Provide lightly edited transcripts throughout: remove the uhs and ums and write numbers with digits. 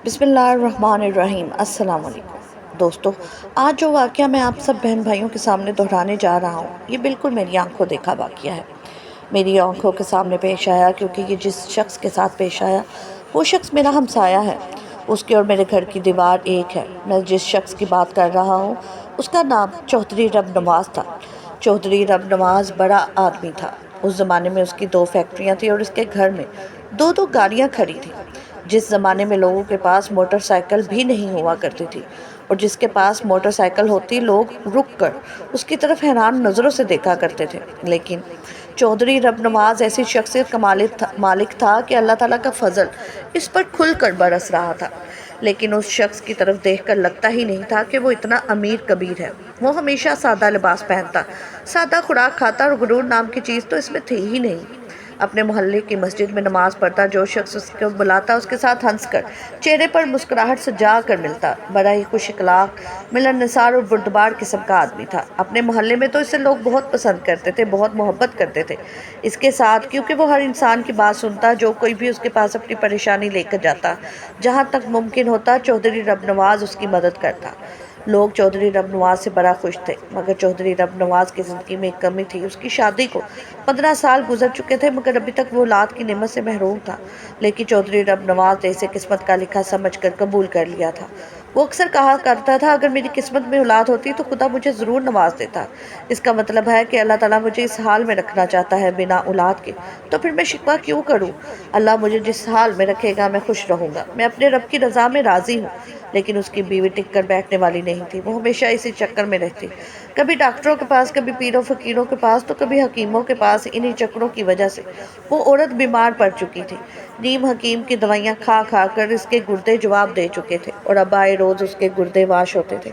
بسم اللہ الرحمن الرحیم۔ السلام علیکم دوستو، آج جو واقعہ میں آپ سب بہن بھائیوں کے سامنے دہرانے جا رہا ہوں، یہ بالکل میری آنکھوں دیکھا واقعہ ہے۔ میری آنکھوں کے سامنے پیش آیا کیونکہ یہ جس شخص کے ساتھ پیش آیا وہ شخص میرا ہمسایہ ہے۔ اس کے اور میرے گھر کی دیوار ایک ہے۔ میں جس شخص کی بات کر رہا ہوں اس کا نام چودھری رب نواز تھا۔ چودھری رب نواز بڑا آدمی تھا۔ اس زمانے میں اس کی 2 فیکٹریاں تھیں اور اس کے گھر میں 2 گاڑیاں کھڑی تھیں۔ جس زمانے میں لوگوں کے پاس موٹر سائیکل بھی نہیں ہوا کرتی تھی، اور جس کے پاس موٹر سائیکل ہوتی لوگ رک کر اس کی طرف حیران نظروں سے دیکھا کرتے تھے، لیکن چودھری رب نواز ایسی شخصیت کا مالک تھا کہ اللہ تعالیٰ کا فضل اس پر کھل کر برس رہا تھا۔ لیکن اس شخص کی طرف دیکھ کر لگتا ہی نہیں تھا کہ وہ اتنا امیر کبیر ہے۔ وہ ہمیشہ سادہ لباس پہنتا، سادہ خوراک کھاتا، اور غرور نام کی چیز تو اس میں تھی ہی نہیں۔ اپنے محلے کی مسجد میں نماز پڑھتا، جو شخص اس کو بلاتا اس کے ساتھ ہنس کر، چہرے پر مسکراہٹ سجا کر ملتا۔ بڑا ہی خوش اخلاق، ملن نثار اور بردبار قسم کا آدمی تھا۔ اپنے محلے میں تو اسے لوگ بہت پسند کرتے تھے، بہت محبت کرتے تھے اس کے ساتھ، کیونکہ وہ ہر انسان کی بات سنتا، جو کوئی بھی اس کے پاس اپنی پریشانی لے کر جاتا، جہاں تک ممکن ہوتا چودھری رب نواز اس کی مدد کرتا۔ لوگ چودھری رب نواز سے بڑا خوش تھے، مگر چودھری رب نواز کی زندگی میں ایک کمی تھی۔ اس کی شادی کو 15 سال گزر چکے تھے، مگر ابھی تک وہ اولاد کی نعمت سے محروم تھا۔ لیکن چودھری رب نواز نے اسے قسمت کا لکھا سمجھ کر قبول کر لیا تھا۔ وہ اکثر کہا کرتا تھا، اگر میری قسمت میں اولاد ہوتی تو خدا مجھے ضرور نواز دیتا۔ اس کا مطلب ہے کہ اللہ تعالیٰ مجھے اس حال میں رکھنا چاہتا ہے بنا اولاد کے، تو پھر میں شکوہ کیوں کروں؟ اللہ مجھے جس حال میں رکھے گا میں خوش رہوں گا۔ میں اپنے رب کی رضا میں راضی ہوں۔ لیکن اس کی بیوی ٹک کر بیٹھنے والی نہیں تھی۔ وہ ہمیشہ اسی چکر میں رہتی، کبھی ڈاکٹروں کے پاس، کبھی پیروں فقیروں کے پاس، تو کبھی حکیموں کے پاس۔ انہی چکروں کی وجہ سے وہ عورت بیمار پڑ چکی تھی۔ نیم حکیم کی دوائیاں کھا کھا کر اس کے گردے جواب دے چکے تھے، اور اب آئے روز اس کے گردے واش ہوتے تھے۔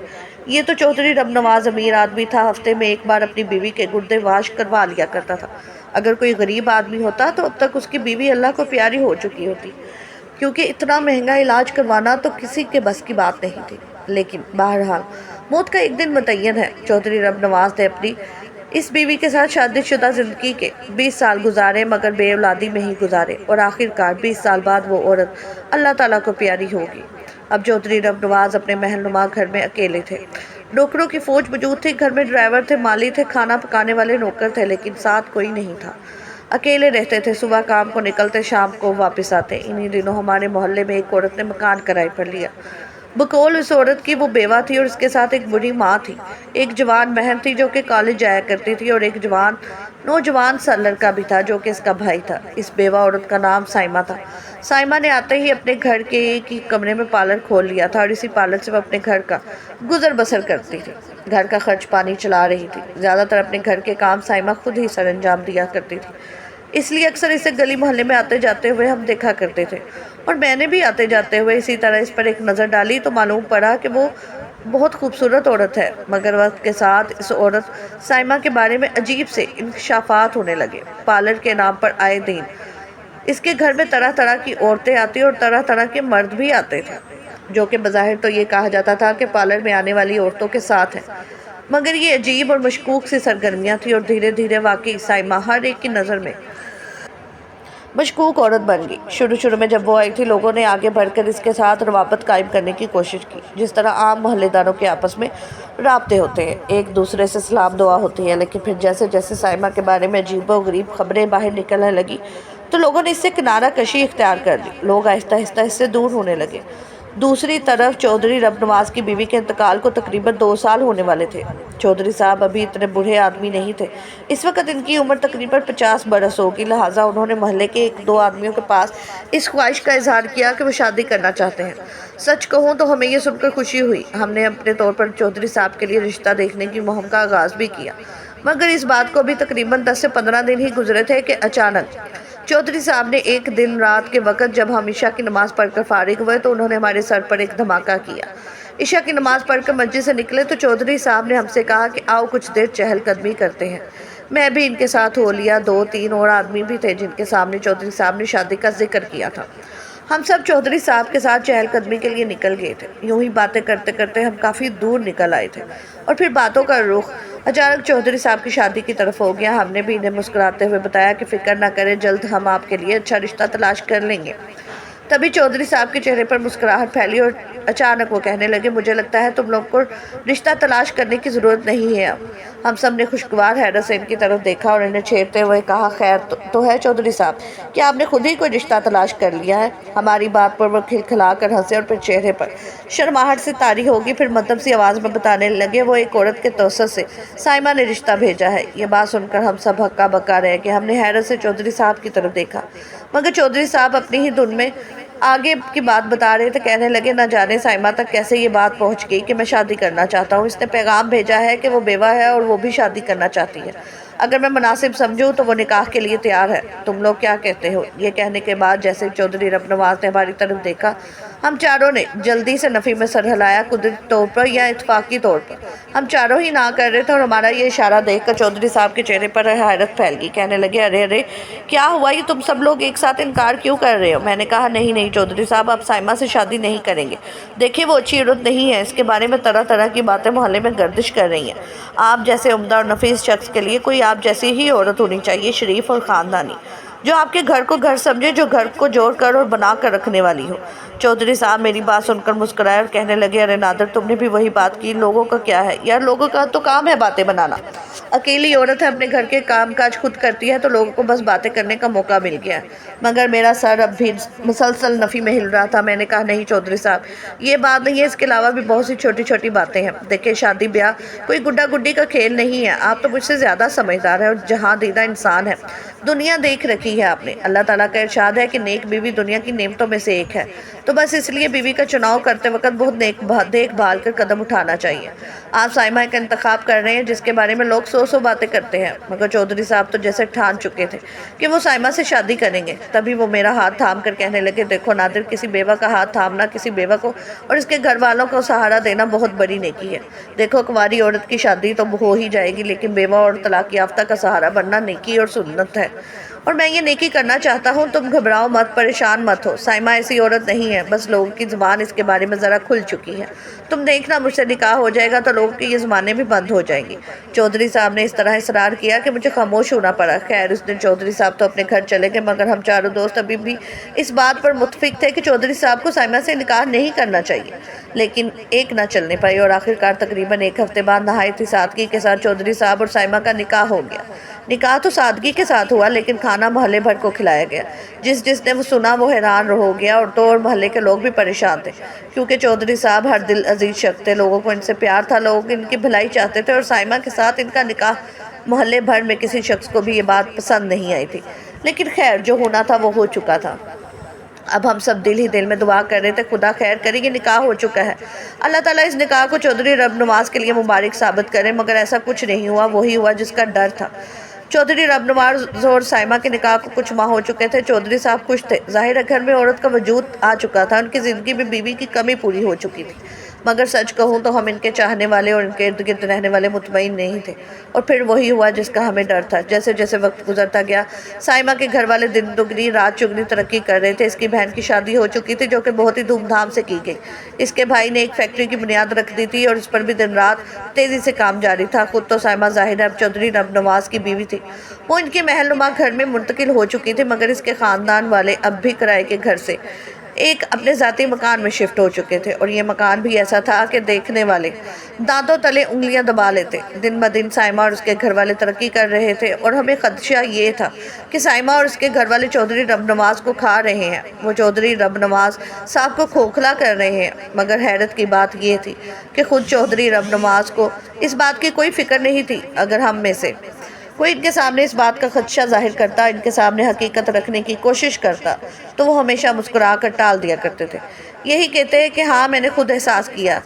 یہ تو چودھری رب نواز امیر آدمی تھا، ہفتے میں ایک بار اپنی بیوی کے گردے واش کروا لیا کرتا تھا۔ اگر کوئی غریب آدمی ہوتا تو اب تک اس کی بیوی اللہ کو پیاری ہو چکی ہوتی، کیونکہ اتنا مہنگا علاج کروانا تو کسی کے بس کی بات نہیں تھی۔ لیکن بہرحال موت کا ایک دن متعین ہے۔ چودھری رب نواز نے اپنی اس بیوی کے ساتھ شادی شدہ زندگی کے 20 سال گزارے، مگر بے اولادی میں ہی گزارے، اور آخرکار 20 سال بعد وہ عورت اللہ تعالیٰ کو پیاری ہوگی۔ اب چودھری رب نواز اپنے محل نما گھر میں اکیلے تھے۔ نوکروں کی فوج موجود تھی، گھر میں ڈرائیور تھے، مالی تھے، کھانا پکانے والے نوکر تھے، لیکن ساتھ کوئی نہیں تھا۔ اکیلے رہتے تھے، صبح کام کو نکلتے، شام کو واپس آتے۔ انہی دنوں ہمارے محلے میں ایک عورت نے مکان کرائے پر لیا۔ بقول اس عورت کی وہ بیوہ تھی، اور اس کے ساتھ ایک بڑی ماں تھی۔ ایک جوان بہن تھی جو کہ کالج جایا کرتی تھی، اور ایک نوجوان سا لڑکا بھی تھا جو کہ اس کا بھائی تھا۔ اس بیوہ عورت کا نام سائمہ تھا۔ سائمہ نے آتے ہی اپنے گھر کے ایک ہی کمرے میں پارلر کھول لیا تھا، اور اسی پارلر سے وہ اپنے گھر کا گزر بسر کرتی تھی، گھر کا خرچ پانی چلا رہی تھی۔ زیادہ تر اپنے گھر کے کام سائمہ خود ہی سر انجام دیا کرتی تھی، اس لیے اکثر اسے گلی محلے میں آتے جاتے ہوئے ہم دیکھا کرتے تھے، اور میں نے بھی آتے جاتے ہوئے اسی طرح اس پر ایک نظر ڈالی تو معلوم پڑا کہ وہ بہت خوبصورت عورت ہے۔ مگر وقت کے ساتھ اس عورت سائمہ کے بارے میں عجیب سے انکشافات ہونے لگے۔ پارلر کے نام پر آئے دن اس کے گھر میں طرح طرح کی عورتیں آتی اور طرح طرح کے مرد بھی آتے تھے، جو کہ بظاہر تو یہ کہا جاتا تھا کہ پارلر میں آنے والی عورتوں کے ساتھ ہیں، مگر یہ عجیب اور مشکوک سی سرگرمیاں تھیں، اور دھیرے دھیرے واقعی سائمہ ہر ایک کی نظر میں مشکوک عورت بن گئی۔ شروع میں جب وہ آئی تھی، لوگوں نے آگے بڑھ کر اس کے ساتھ روابط قائم کرنے کی کوشش کی، جس طرح عام محلے داروں کے آپس میں رابطے ہوتے ہیں، ایک دوسرے سے سلام دعا ہوتی ہے۔ لیکن پھر جیسے جیسے سائمہ کے بارے میں عجیب و غریب خبریں باہر نکلنے لگی تو لوگوں نے اس سے کنارہ کشی اختیار کر لی۔ لوگ آہستہ آہستہ اس سے دور ہونے لگے۔ دوسری طرف چودھری رب نواز کی بیوی کے انتقال کو تقریباً 2 سال ہونے والے تھے۔ چودھری صاحب ابھی اتنے بوڑھے آدمی نہیں تھے۔ اس وقت ان کی عمر تقریباً 50 برس ہوگی، لہٰذا انہوں نے محلے کے 1-2 آدمیوں کے پاس اس خواہش کا اظہار کیا کہ وہ شادی کرنا چاہتے ہیں۔ سچ کہوں تو ہمیں یہ سن کر خوشی ہوئی۔ ہم نے اپنے طور پر چودھری صاحب کے لیے رشتہ دیکھنے کی مہم کا آغاز بھی کیا، مگر اس بات کو بھی تقریباً 10 سے 15 دن ہی گزرے تھے کہ اچانک چودھری صاحب نے ایک دن رات کے وقت جب ہم عشاء کی نماز پڑھ کر فارغ ہوئے تو انہوں نے ہمارے سر پر ایک دھماکہ کیا۔ عشاء کی نماز پڑھ کر مسجد سے نکلے تو چودھری صاحب نے ہم سے کہا کہ آؤ کچھ دیر چہل قدمی کرتے ہیں۔ میں بھی ان کے ساتھ ہو لیا۔ 2-3 اور آدمی بھی تھے جن کے سامنے چودھری صاحب نے شادی کا ذکر کیا تھا۔ ہم سب چودھری صاحب کے ساتھ چہل قدمی کے لیے نکل گئے تھے۔ یوں ہی باتیں کرتے کرتے ہم کافی دور نکل آئے تھے، اور پھر باتوں کا رخ اچانک چودھری صاحب کی شادی کی طرف ہو گیا۔ ہم نے بھی انہیں مسکراتے ہوئے بتایا کہ فکر نہ کریں، جلد ہم آپ کے لیے اچھا رشتہ تلاش کر لیں گے۔ تبھی چودھری صاحب کے چہرے پر مسکراہٹ پھیلی اور اچانک وہ کہنے لگے، مجھے لگتا ہے تم لوگ کو رشتہ تلاش کرنے کی ضرورت نہیں ہے اب۔ ہم سب نے خوشگوار حیرت سے ان کی طرف دیکھا اور انہیں چھیڑتے ہوئے کہا، خیر تو ہے چودھری صاحب، کیا آپ نے خود ہی کوئی رشتہ تلاش کر لیا ہے؟ ہماری بات پر وہ کھلکھلا کر ہنسے اور پھر چہرے پر شرماہٹ سے طاری ہوگی، پھر مدھم سی آواز میں بتانے لگے، وہ ایک عورت کے توسط سے سائمہ نے رشتہ بھیجا ہے۔ یہ بات سن کر ہم سب ہکا بکا رہ گئے۔ ہم نے حیرت سے چودھری صاحب کی طرف دیکھا، مگر چودھری صاحب اپنی ہی دھن میں آگے کی بات بتا رہے تھے۔ کہنے لگے، نہ جانے سائمہ تک کیسے یہ بات پہنچ گئی کہ میں شادی کرنا چاہتا ہوں۔ اس نے پیغام بھیجا ہے کہ وہ بیوہ ہے اور وہ بھی شادی کرنا چاہتی ہے۔ اگر میں مناسب سمجھوں تو وہ نکاح کے لیے تیار ہے۔ تم لوگ کیا کہتے ہو؟ یہ کہنے کے بعد جیسے چودھری رب نواز نے ہماری طرف دیکھا، ہم چاروں نے جلدی سے نفی میں سر ہلایا، قدرتی طور پر یا اتفاقی طور پر۔ ہم چاروں ہی نہ کر رہے تھے اور ہمارا یہ اشارہ دیکھ کر چودھری صاحب کے چہرے پر حیرت پھیل گئی۔ کہنے لگے، ارے کیا ہوا، یہ تم سب لوگ ایک ساتھ انکار کیوں کر رہے ہو؟ میں نے کہا، نہیں چودھری صاحب، آپ سائمہ سے شادی نہیں کریں گے۔ دیکھیں، وہ اچھی عورت نہیں ہے، اس کے بارے میں طرح طرح کی باتیں محلے میں گردش کر رہی ہیں۔ آپ جیسے عمدہ اور نفیس شخص کے لیے کوئی آپ جیسی ہی عورت ہونی چاہیے، شریف اور خاندانی، جو آپ کے گھر کو گھر سمجھے، جو گھر کو جوڑ کر اور بنا کر رکھنے والی ہو۔ چودھری صاحب میری بات سن کر مسکرائے اور کہنے لگے، ارے نادر، تم نے بھی وہی بات کی، لوگوں کا کیا ہے یار، لوگوں کا تو کام ہے باتیں بنانا۔ اکیلی عورت ہے، اپنے گھر کے کام کاج خود کرتی ہے، تو لوگوں کو بس باتیں کرنے کا موقع مل گیا ہے۔ مگر میرا سر اب بھی مسلسل نفی میں ہل رہا تھا۔ میں نے کہا، نہیں چودھری صاحب، یہ بات نہیں ہے، اس کے علاوہ بھی بہت سی چھوٹی چھوٹی باتیں ہیں۔ دیکھیں، شادی بیاہ کوئی گڈا گڈی کا کھیل نہیں ہے۔ آپ تو مجھ سے زیادہ سمجھدار ہیں اور جہاں دیدہ انسان ہے۔ دنیا دیکھ رکھی ہے آپ نے۔ اللہ تعالیٰ کا ارشاد ہے کہ نیک بیوی دنیا کی نعمتوں میں سے ایک ہے، تو بس اس لیے بیوی کا چناؤ کرتے وقت بہت دیکھ بھال کر قدم اٹھانا چاہیے۔ آپ سائمہ کا انتخاب کر رہے ہیں جس کے بارے میں لوگ سو باتیں کرتے ہیں، مگر چودھری صاحب تو جیسے ٹھان چکے تھے کہ وہ سائمہ سے شادی کریں گے۔ تبھی وہ میرا ہاتھ تھام کر کہنے لگے، دیکھو نادر، کسی بیوہ کا ہاتھ تھامنا، کسی بیوہ کو اور اس کے گھر والوں کو سہارا دینا بہت بڑی نیکی ہے۔ دیکھو، کنواری عورت کی شادی تو ہو ہی جائے گی، لیکن بیوہ اور طلاق یافتہ کا سہارا بننا نیکی اور سنت ہے، اور میں یہ نیکی کرنا چاہتا ہوں۔ تم گھبراؤ مت، پریشان مت ہو، سائمہ ایسی عورت نہیں ہے، بس لوگوں کی زبان اس کے بارے میں ذرا کھل چکی ہے۔ تم دیکھنا، مجھ سے نکاح ہو جائے گا تو لوگوں کی یہ زبانیں بھی بند ہو جائیں گی۔ چودھری صاحب نے اس طرح اصرار کیا کہ مجھے خاموش ہونا پڑا۔ خیر، اس دن چودھری صاحب تو اپنے گھر چلے گئے، مگر ہم چاروں دوست ابھی بھی اس بات پر متفق تھے کہ چودھری صاحب کو سائمہ سے نکاح نہیں کرنا چاہیے، لیکن ایک نہ چلنے پائی اور آخرکار تقریباً ایک ہفتے بعد نہایت ہی سادگی کے ساتھ چودھری صاحب اور سائمہ کا نکاح ہو گیا۔ نکاح تو سادگی کے ساتھ ہوا، لیکن کھانا محلے بھر کو کھلایا گیا۔ جس نے وہ سنا وہ حیران ہو گیا، اور تو اور محلے کے لوگ بھی پریشان تھے، کیونکہ چودھری صاحب ہر دل عزیز شخص تھے، لوگوں کو ان سے پیار تھا، لوگ ان کی بھلائی چاہتے تھے، اور سائمہ کے ساتھ ان کا نکاح محلے بھر میں کسی شخص کو بھی یہ بات پسند نہیں آئی تھی۔ لیکن خیر، جو ہونا تھا وہ ہو چکا تھا۔ اب ہم سب دل ہی دل میں دعا کر رہے تھے، خدا خیر کرے، یہ نکاح ہو چکا ہے، اللہ تعالیٰ اس نکاح کو چودھری رب نواز کے لیے مبارک ثابت کرے۔ مگر ایسا کچھ نہیں ہوا، وہی ہوا جس کا ڈر تھا۔ چودھری رب نواز اور سائمہ کے نکاح کو کچھ ماہ ہو چکے تھے۔ چودھری صاحب خوش تھے، ظاہر ہے گھر میں عورت کا وجود آ چکا تھا، ان کی زندگی میں بیوی کی کمی پوری ہو چکی تھی۔ مگر سچ کہوں تو ہم ان کے چاہنے والے اور ان کے ارد گرد رہنے والے مطمئن نہیں تھے، اور پھر وہی ہوا جس کا ہمیں ڈر تھا۔ جیسے جیسے وقت گزرتا گیا، سائمہ کے گھر والے دن دگنی رات چگنی ترقی کر رہے تھے۔ اس کی بہن کی شادی ہو چکی تھی، جو کہ بہت ہی دھوم دھام سے کی گئی۔ اس کے بھائی نے ایک فیکٹری کی بنیاد رکھ دی تھی اور اس پر بھی دن رات تیزی سے کام جاری تھا۔ خود تو سائمہ ظاہر ہے اب چودھری رب نواز کی بیوی تھی، وہ ان کے محل نما گھر میں منتقل ہو چکی تھی، مگر اس کے خاندان والے اب بھی کرائے کے گھر سے ایک اپنے ذاتی مکان میں شفٹ ہو چکے تھے، اور یہ مکان بھی ایسا تھا کہ دیکھنے والے دانتوں تلے انگلیاں دبا لیتے۔ دن بدن سائمہ اور اس کے گھر والے ترقی کر رہے تھے، اور ہمیں خدشہ یہ تھا کہ سائمہ اور اس کے گھر والے چودھری رب نواز کو کھا رہے ہیں، وہ چودھری رب نواز صاحب کو کھوکھلا کر رہے ہیں۔ مگر حیرت کی بات یہ تھی کہ خود چودھری رب نواز کو اس بات کی کوئی فکر نہیں تھی۔ اگر ہم میں سے کوئی ان کے سامنے اس بات کا خدشہ ظاہر کرتا، ان کے سامنے حقیقت رکھنے کی کوشش کرتا، تو وہ ہمیشہ مسکرا کر ٹال دیا کرتے تھے، یہی کہتے ہیں کہ ہاں، میں نے خود احساس کیا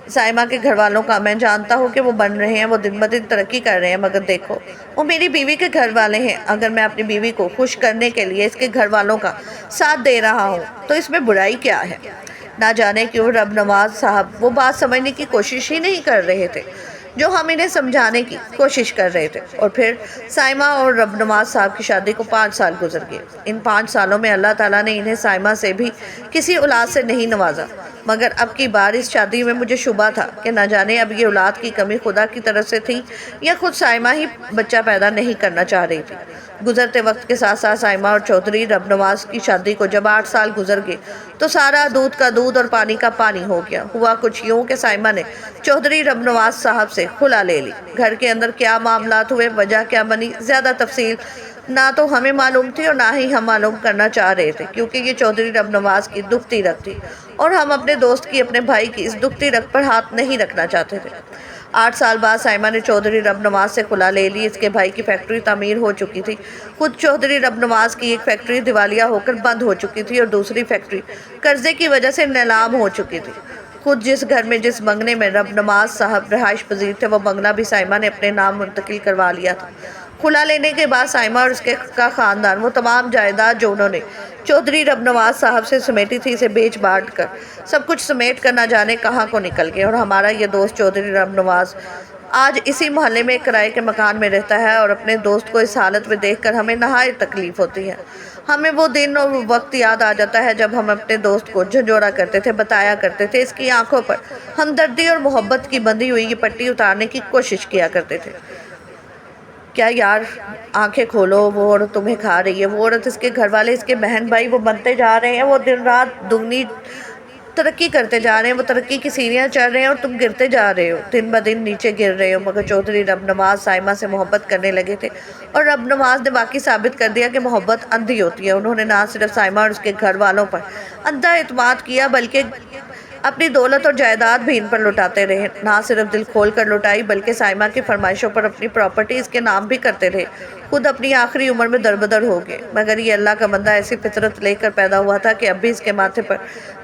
سائمہ کے گھر والوں کا، میں جانتا ہوں کہ وہ بن رہے ہیں، وہ دن بدن ترقی کر رہے ہیں، مگر دیکھو، وہ میری بیوی کے گھر والے ہیں۔ اگر میں اپنی بیوی کو خوش کرنے کے لیے اس کے گھر والوں کا ساتھ دے رہا ہوں تو اس میں برائی کیا ہے؟ نہ جانے کیوں رب نواز صاحب وہ بات سمجھنے کی کوشش ہی نہیں کر رہے تھے جو ہم انہیں سمجھانے کی کوشش کر رہے تھے۔ اور پھر سائمہ اور رب نواز صاحب کی شادی کو 5 سال گزر گئے۔ ان 5 سالوں میں اللہ تعالیٰ نے انہیں سائمہ سے بھی کسی اولاد سے نہیں نوازا۔ مگر اب کی بار اس شادی میں مجھے شبہ تھا کہ نہ جانے اب یہ اولاد کی کمی خدا کی طرف سے تھی یا خود سائمہ ہی بچہ پیدا نہیں کرنا چاہ رہی تھی۔ گزرتے وقت کے ساتھ ساتھ سائمہ اور چودھری رب نواز کی شادی کو جب 8 سال گزر گئے تو سارا دودھ کا دودھ اور پانی کا پانی ہو گیا۔ ہوا کچھ یوں کہ سائمہ نے چودھری رب نواز صاحب سے خلا لے لی۔ گھر کے اندر کیا معاملات ہوئے، وجہ کیا بنی، زیادہ تفصیل نہ تو ہمیں معلوم تھی اور نہ ہی ہم معلوم کرنا چاہ رہے تھے، کیونکہ یہ چودھری رب نواز کی دکھتی رگ تھی اور ہم اپنے دوست کی، اپنے بھائی کی اس دکھتی رگ پر ہاتھ نہیں رکھنا چاہتے تھے۔ 8 سال بعد سائمہ نے چودھری رب نواز سے خلا لے لی۔ اس کے بھائی کی فیکٹری تعمیر ہو چکی تھی۔ خود چودھری رب نواز کی ایک فیکٹری دیوالیہ ہو کر بند ہو چکی تھی اور دوسری فیکٹری قرضے کی وجہ سے نیلام ہو چکی تھی۔ خود جس گھر میں، جس بنگلے میں رب نواز صاحب رہائش پذیر تھے، وہ بنگلہ بھی سائمہ نے اپنے نام منتقل کروا لیا تھا۔ خلا لینے کے بعد سائمہ اور اس کا خاندان وہ تمام جائیداد جو انہوں نے چودھری رب نواز صاحب سے سمیٹی تھی، اسے بیچ بانٹ کر سب کچھ سمیٹ کر نہ جانے کہاں کو نکل گئے۔ اور ہمارا یہ دوست چودھری رب نواز آج اسی محلے میں ایک کرائے کے مکان میں رہتا ہے اور اپنے دوست کو اس حالت میں دیکھ کر ہمیں نہایت تکلیف ہوتی ہے۔ ہمیں وہ دن اور وہ وقت یاد آ جاتا ہے جب ہم اپنے دوست کو جھنجھوڑا کرتے تھے، بتایا کرتے تھے، اس کی آنکھوں پر ہمدردی اور محبت کی بندھی ہوئی یہ پٹی اتارنے کی کوشش کیا کرتے تھے۔ کیا یار، آنکھیں کھولو، وہ عورت تمہیں کھا رہی ہے، وہ عورت، اس کے گھر والے، اس کے بہن بھائی وہ بنتے جا رہے ہیں، وہ دن رات دگنی ترقی کرتے جا رہے ہیں، وہ ترقی کی سیڑھیاں چڑھ رہے ہیں اور تم گرتے جا رہے ہو، دن بدن نیچے گر رہے ہو۔ مگر چودھری رب نواز سائمہ سے محبت کرنے لگے تھے اور رب نواز نے واقعی ثابت کر دیا کہ محبت اندھی ہوتی ہے۔ انہوں نے نہ صرف سائمہ اور اس کے گھر والوں پر اندھا اعتماد کیا بلکہ اپنی دولت اور جائیداد بھی ان پر لٹاتے رہے۔ نہ صرف دل کھول کر لٹائی بلکہ سائمہ کی فرمائشوں پر اپنی پراپرٹی اس کے نام بھی کرتے رہے۔ خود اپنی آخری عمر میں دربدر ہو گئے، مگر یہ اللہ کا بندہ ایسی فطرت لے کر پیدا ہوا تھا کہ اب بھی اس کے ماتھے پر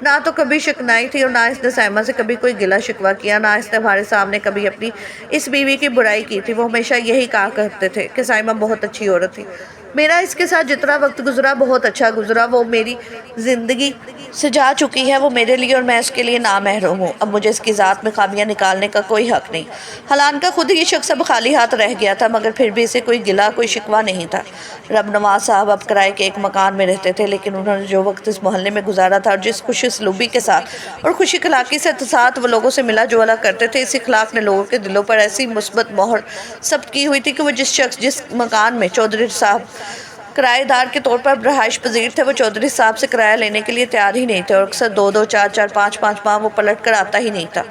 نہ تو کبھی شکنائی تھی اور نہ اس نے سائمہ سے کبھی کوئی گلہ شکوہ کیا، نہ اس نے ہمارے سامنے کبھی اپنی اس بیوی کی برائی کی تھی۔ وہ ہمیشہ یہی کہا کرتے تھے کہ سائمہ بہت اچھی عورت تھی۔ میرا اس کے ساتھ جتنا وقت گزرا بہت اچھا گزرا، وہ میری زندگی سے جا چکی ہے، وہ میرے لیے اور میں اس کے لیے نامحروم ہوں۔ اب مجھے اس کی ذات میں خامیاں نکالنے کا کوئی حق نہیں۔ حالان کا خود یہ شخص اب خالی ہاتھ رہ گیا تھا، مگر پھر بھی اسے کوئی گلہ، کوئی شکوہ نہیں تھا۔ رب نواز صاحب اب کرائے کے ایک مکان میں رہتے تھے، لیکن انہوں نے جو وقت اس محلے میں گزارا تھا اور جس خوش اسلوبی کے ساتھ اور خوش اخلاقی سے ساتھ وہ لوگوں سے ملا جلا کرتے تھے، اس اخلاق نے لوگوں کے دلوں پر ایسی مثبت مہر ثبت کی ہوئی تھی کہ وہ جس مکان میں چودھری صاحب کرایہ دار کے طور پر رہائش پذیر تھے، وہ چودھری صاحب سے کرایہ لینے کے لیے تیار ہی نہیں تھے اور اکثر 2-2 4-4 5-5 ماہ وہ پلٹ کر آتا ہی نہیں تھا۔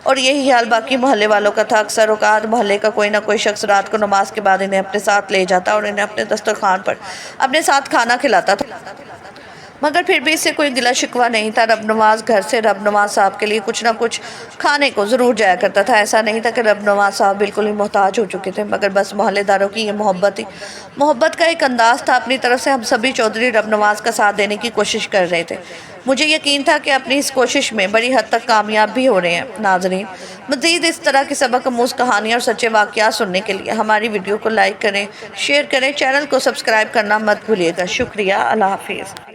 اور یہی حال باقی محلے والوں کا تھا۔ اکثر اوقات محلے کا کوئی نہ کوئی شخص رات کو نماز کے بعد انہیں اپنے ساتھ لے جاتا اور انہیں اپنے دسترخوان پر اپنے ساتھ کھانا کھلاتا تھا، مگر پھر بھی اس سے کوئی گلہ شکوہ نہیں تھا۔ رب نواز گھر سے رب نواز صاحب کے لیے کچھ نہ کچھ کھانے کو ضرور جایا کرتا تھا۔ ایسا نہیں تھا کہ رب نواز صاحب بالکل ہی محتاج ہو چکے تھے، مگر بس محلے داروں کی یہ محبت کا ایک انداز تھا۔ اپنی طرف سے ہم سبھی چودھری رب نواز کا ساتھ دینے کی کوشش کر رہے تھے۔ مجھے یقین تھا کہ اپنی اس کوشش میں بڑی حد تک کامیاب بھی ہو رہے ہیں۔ ناظرین، مزید اس طرح کی سبق آموز کہانیاں اور سچے واقعات سننے کے لیے ہماری ویڈیو کو لائک کریں، شیئر کریں، چینل کو سبسکرائب کرنا مت بھولیے گا۔ شکریہ، اللہ حافظ۔